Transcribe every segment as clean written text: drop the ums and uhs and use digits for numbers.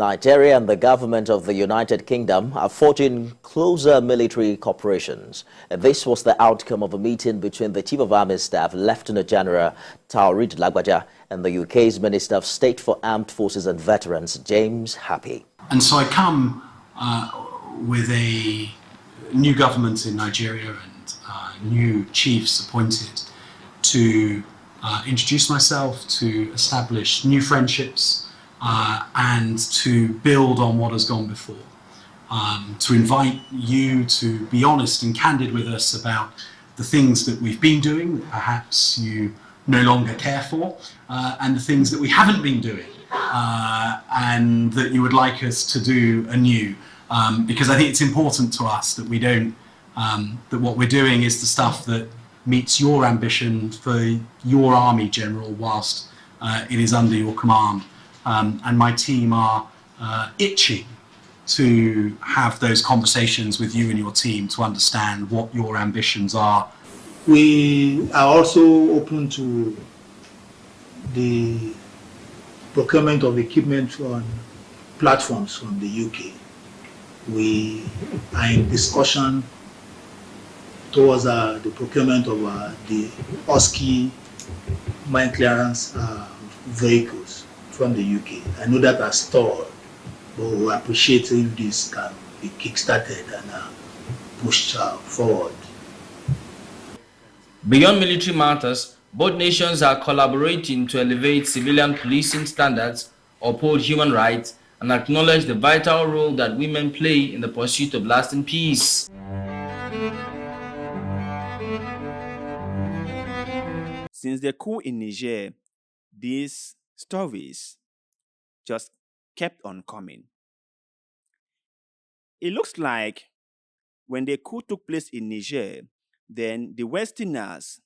Nigeria and the government of the United Kingdom are forging closer military cooperations. This was the outcome of a meeting between the Chief of Army Staff, Lieutenant General Taoreed Lagbaja, and the UK's Minister of State for Armed Forces and Veterans, James Happy. And so I come with a new government in Nigeria and new chiefs appointed to introduce myself, to establish new friendships, and to build on what has gone before. To invite you to be honest and candid with us about the things that we've been doing that perhaps you no longer care for, and the things that we haven't been doing, and that you would like us to do anew. Because I think it's important to us that we don't, that what we're doing is the stuff that meets your ambition for your army, General, whilst it is under your command. And my team are itching to have those conversations with you and your team to understand what your ambitions are. We are also open to the procurement of equipment on platforms from the UK. We are in discussion towards the procurement of the Husky mine clearance vehicles from the UK. I know that has stalled, but we appreciate if this can be kickstarted and pushed forward. Beyond military matters, both nations are collaborating to elevate civilian policing standards, uphold human rights, and acknowledge the vital role that women play in the pursuit of lasting peace. Since the coup in Niger, these stories just kept on coming. It looks like when the coup took place in Niger, then the Westerners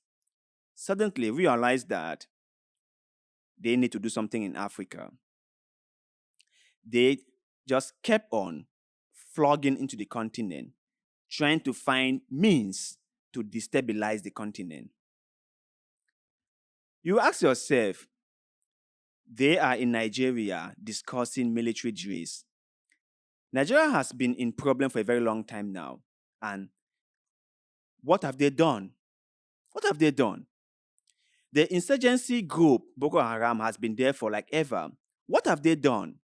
suddenly realized that they need to do something in Africa. They just kept on flogging into the continent, trying to find means to destabilize the continent. You ask yourself, they are in Nigeria discussing military drills. Nigeria has been in problem for a very long time now. And what have they done? What have they done? The insurgency group, Boko Haram, has been there for like ever. What have they done?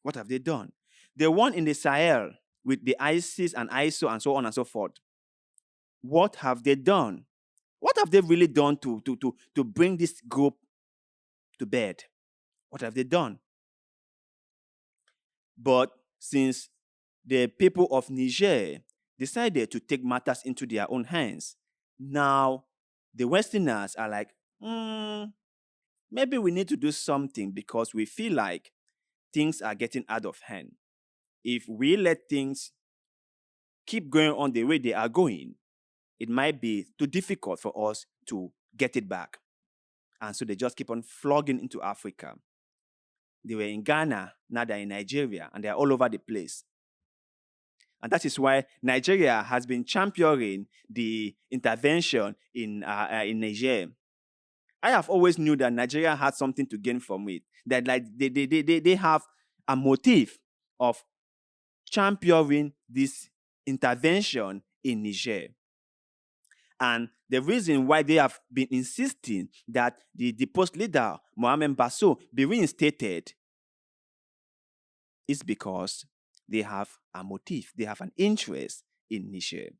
What have they done? The one in the Sahel with the ISIS and ISO and so on and so forth. What have they done? What have they really done to bring this group to bed? What have they done? But since the people of Niger decided to take matters into their own hands, now the Westerners are like, maybe we need to do something because we feel like things are getting out of hand. If we let things keep going on the way they are going, it might be too difficult for us to get it back. And so they just keep on flogging into Africa. They were in Ghana, now they're in Nigeria, and they're all over the place. And that is why Nigeria has been championing the intervention in Niger. I have always knew that Nigeria had something to gain from it. That like they have a motive of championing this intervention in Niger. And the reason why they have been insisting that the deposed leader, Mohamed Bazoum, be reinstated is because they have a motive, they have an interest in Niger.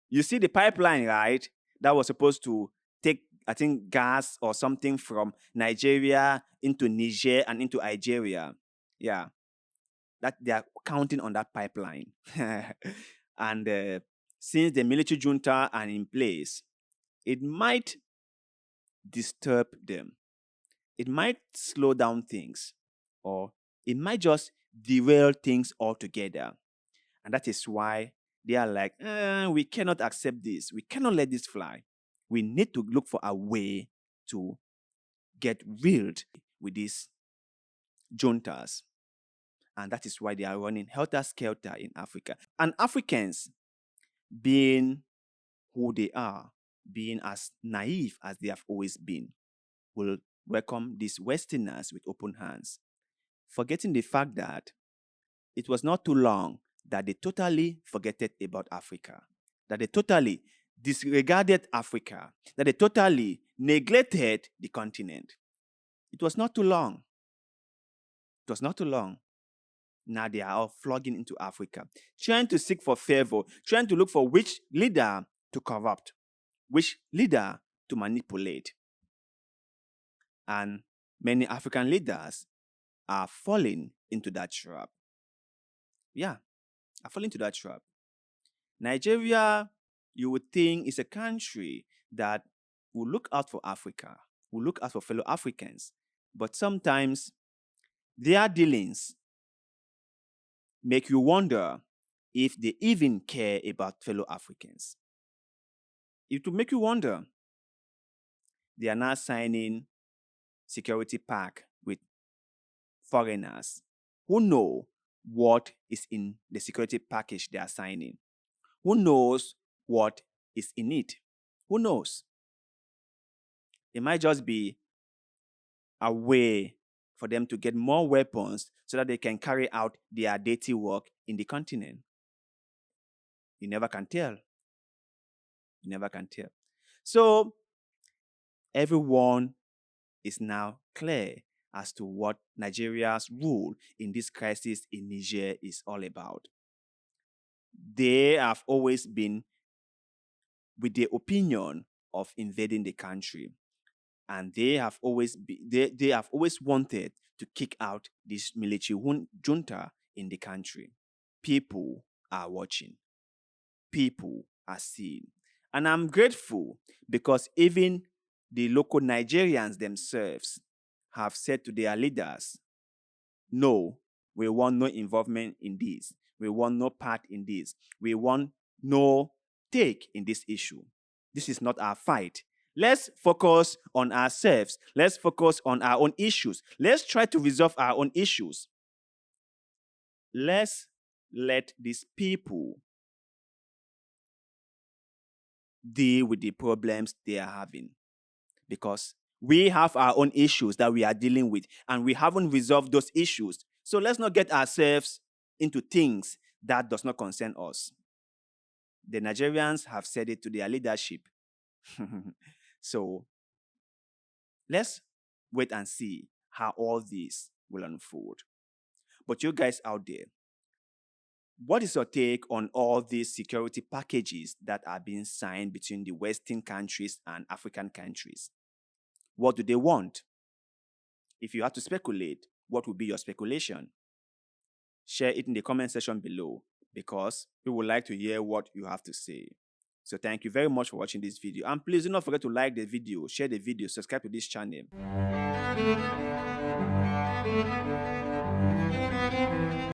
You see the pipeline, right? That was supposed to take, I think, gas or something from Nigeria into Niger and into Algeria. Yeah. That they are counting on that pipeline. And since the military junta are in place, it might disturb them. It might slow down things, or it might just derail things altogether. And that is why they are like, we cannot accept this. We cannot let this fly. We need to look for a way to get rid with these juntas. And that is why they are running helter-skelter in Africa. And Africans, being who they are, being as naive as they have always been, will welcome these Westerners with open hands. forgetting the fact that it was not too long that they totally forgetted about Africa, that they totally disregarded Africa, that they totally neglected the continent. It was not too long. It was not too long. Now they are all flogging into Africa, trying to seek for favor, trying to look for which leader to corrupt, which leader to manipulate. And many African leaders are falling into that trap. Yeah, are falling into that trap. Nigeria, you would think, is a country that will look out for Africa, will look out for fellow Africans. But sometimes their dealings make you wonder if they even care about fellow Africans. It will make you wonder. They are now signing security pact with foreigners who know what is in the security package they are signing. Who knows what is in it? Who knows? It might just be a way for them to get more weapons so that they can carry out their dirty work in the continent. You never can tell. You never can tell. So, everyone is now clear as to what Nigeria's role in this crisis in Niger is all about. They have always been with the opinion of invading the country. And they have always wanted to kick out this military junta in the country. People are watching. People are seeing. And I'm grateful because even the local Nigerians themselves have said to their leaders, no, we want no involvement in this. We want no part in this. We want no take in this issue. This is not our fight. Let's focus on ourselves. Let's focus on our own issues. Let's try to resolve our own issues. Let's let these people deal with the problems they are having. Because we have our own issues that we are dealing with, and we haven't resolved those issues. So let's not get ourselves into things that does not concern us. The Nigerians have said it to their leadership. So let's wait and see how all this will unfold. But you guys out there, what is your take on all these security packages that are being signed between the Western countries and African countries? What do they want? If you had to speculate, what would be your speculation? Share it in the comment section below because we would like to hear what you have to say. So thank you very much for watching this video. And please do not forget to like the video, share the video, subscribe to this channel.